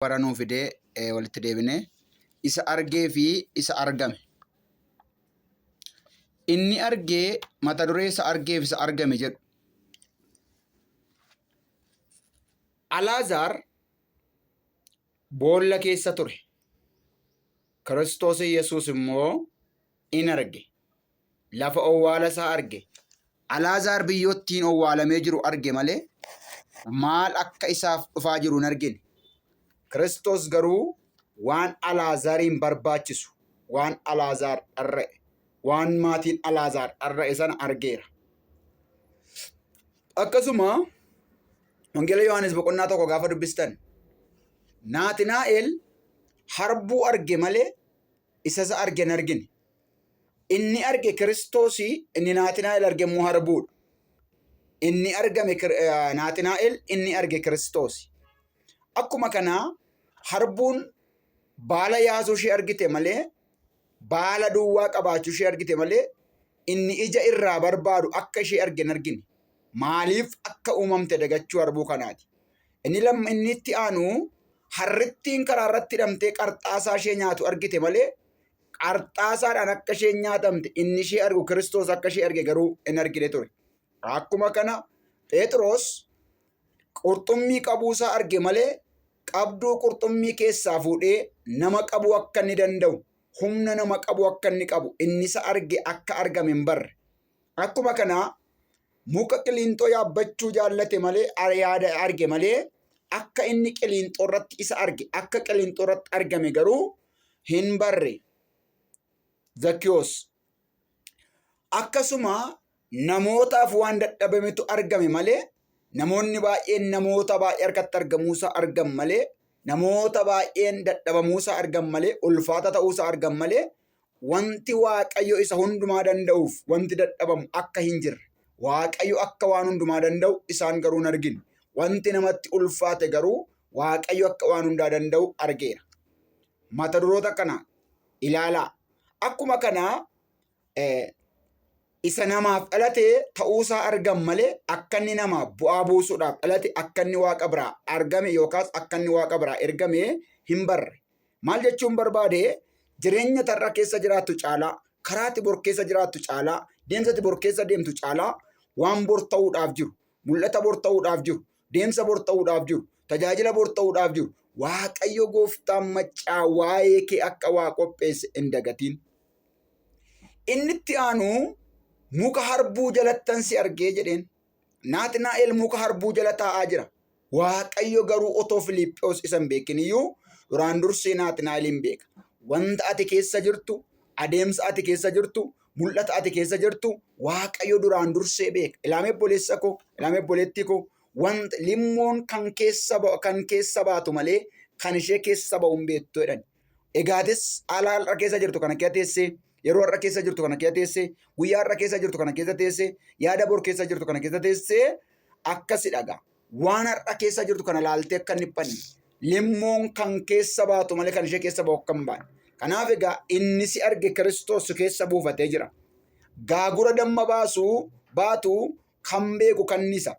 baranuu fidee walitti deebinee isa argee fi isa argame. Inni argee mata duree isa argee fi isa argame jedhu. Alaazaar boolla keessa ture. Kiristoos Yesuus immoo in arge. Lafa owwaala isaa arge. Alaazaar biyyottiin owwaalamee jiru arge malee maal akka isaaf dhufaa jiru hin argine. Kiristoos garuu waan Alaazaariin barbaachisu, waan Alaazaar dharra'e, waan maatiin Alaazaar dharra'e sana argeera. Akkasuma Wangeela Yohaannis boqonnaa 1 gaafa dubbistan Naatinaa'el harbuu arge malee isa arge hin argine. Inni arge Kiristoosii, inni Naatinaa'el arge immoo harbuudha. Inni argame Naatinaa'el, inni arge Kiristoosi. Akkuma kanaa harbuun baala yaasuu ishee argite malee, baala duwwaa qabaachuu ishee argite malee, inni ija irraa barbaadu akka ishee arge hin argine. Maaliif akka uumamte dagachuu harbuu kanaati. Inni itti aanu harrittiin karaa irratti hidhamtee qarxaasaa ishee nyaatu argite malee, qarxaasaadhaan akka isheen nyaatamte inni ishee argu Kiristoos akka ishee arge garuu hin argine ture. Akkuma kana Phexros qurxummii qabuusaa arge malee qabduu qurxummii keessaa fuudhee nama qabuu akka inni danda'u, humna nama qabuu akka inni qabu inni isa arge akka argame hin barre. Akkuma kana muka qiliinxoo yaabbachuu jaallate malee yaada arge malee akka inni qiliinxoo irratti isa arge, akka qiliinxoo irratti argame garuu hin barre. Zakkiyoos akkasuma namootaaf waan dadhabametu argame malee, namoonni baay'een namoota baay'ee harkatti argamuusaa argan malee, namoota baay'een dadhabamuusaa argan malee, ulfaata ta'uusaa argan malee, wanti Waaqayyo isa hundumaa danda'uuf wanti dadhabamu akka hin jirre, Waaqayyo akka waan hundumaa danda'u isaan garuu hin argine. Wanti namatti ulfaate garuu Waaqayyo akka waan hundaa danda'u argeera. Mata duroota kana ilaalaa. Akkuma kanaa isa namaaf dhalate ta'uusaa argan malee akka inni namaaf bu'aa buusuudhaaf dhalate, akka inni Waaqa biraa argame yookaas akka inni Waaqa biraa ergame hin barre. Maal jechuun barbaade? Jireenya tarra keessa jiraattu caalaa, karaatti bor keessa jiraattu caalaa, deemsatti bor keessa deemtu caalaa waan bor ta'uudhaaf jiru, mul'ata bor ta'uudhaaf jiru, deemsa bor ta'uudhaaf jiru, tajaajila bor ta'uudhaaf jiru, Waaqayyo gooftaan maccaa waa'ee kee akka waa qopheesse hin dagatiin. Inni itti aanu muka harbuu jalattan si argee jedheen. Naatinaa'el muka harbuu jala taa'aa jira. Waaqayyo garuu otoo Filiiphoos isa hin beekin iyyuu duraan dursee Naatinaa'elin beeka. Wanta ati keessa jirtu, adeemsa ati keessa jirtu, mul'ata ati keessa jirtu Waaqayyo duraan dursee beeka. Ilaamee obboleessa koo, ilaamee obboleettii koo, wanta limmoon kan keessa baatu malee kan ishee keessa ba'u hin beektu jedhan. Egaatis haala har'a keessa jirtu kana keessa teessee, yeroo har'a keessa jirtu kana keessa teessee, guyyaa har'a keessa jirtu kana keessa teessee, yaada bor keessa jirtu kana keessa teessee akkasi dhagaa. Waan har'a keessa jirtu kana laaltee akka hin dhiphanne. Limmoon kan keessa baatu malee kan ishee keessa ba'u akka hin baane. Kanaaf egaa inni si arge Kiristoos keessa buufatee jira. Gaagura damma baatu kan beeku kannisa.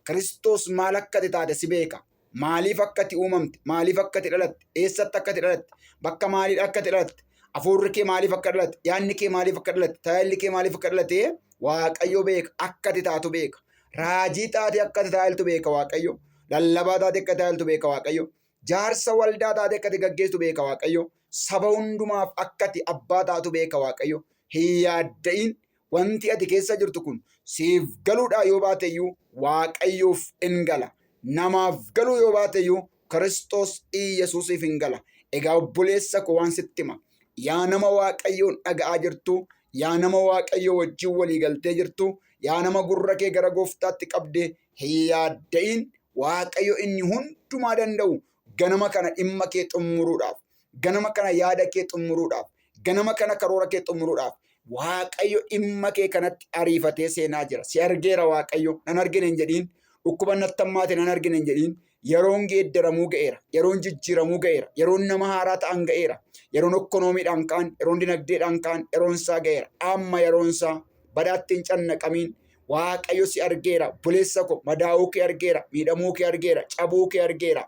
Kiristoos maal akka taate si beeka. Maaliif akka ati uumamte, maaliif akka ati dhalatte, eessatti akka ati dhalatte, bakka maaliidha akka ati dhalatte, hafuurri kee maaliif akka dhalatte, yaadni kee maaliif akka dhalatte, tajaajilli kee maaliif akka dhalatte Waaqayyo beeka. Akka ati taatu beeka. Raajii taate akka ati tajaajiltu beeka Waaqayyo. Lallabaa taate akka tajaajiltu beeka Waaqayyo. Jaarsa waldaa taate akka ati gaggeessu beeka Waaqayyo. Saba hundumaaf akka ati abbaa taatu beeka Waaqayyo. Hin yaadda'in. Wanti ati keessa jirtu kun siif galuudhaa yoo baateyyuu Waaqayyoof hin gala. Namaaf galuu yoo baateyyuu Kiristoos Yesuusiif hin gala. Egaa obboleessa koo waan sitti hima. Yaa nama Waaqayyoon dhaga'aa jirtu, yaa nama Waaqayyoo wajjin walii galtee jirtu, yaa nama gurra kee gara gooftaatti qabdee hin yaadda'in. Waaqayyo inni hundumaa danda'u ganama kana dhimma kee xumuruudhaaf, ganama kana yaada kee xumuruudhaaf, ganama kana karoora kee xumuruudhaaf Waaqayyo dhimma kee kanatti ariifatee seenaa jira. Si argeera Waaqayyo, nan argine hin jedhiin. Dhukkuba natti hammaate nan argine hin jedhiin. Yeroon geeddaramuu ga'eera. Yeroon jijjiiramuu ga'eera. Yeroon nama haaraa ta'an ga'eera. Yeroon ikkonoomiidhaan ka'an, yeroon dinagdeedhaan ka'an, yeroon isaa ga'eera. Amma yeroon isaa badaatti hin cannaqamiin. Waaqayyo si argeera. Buleessa ko madaa'uu kee argeera. Miidhamuu kee argeera. Cabuu kee argeera.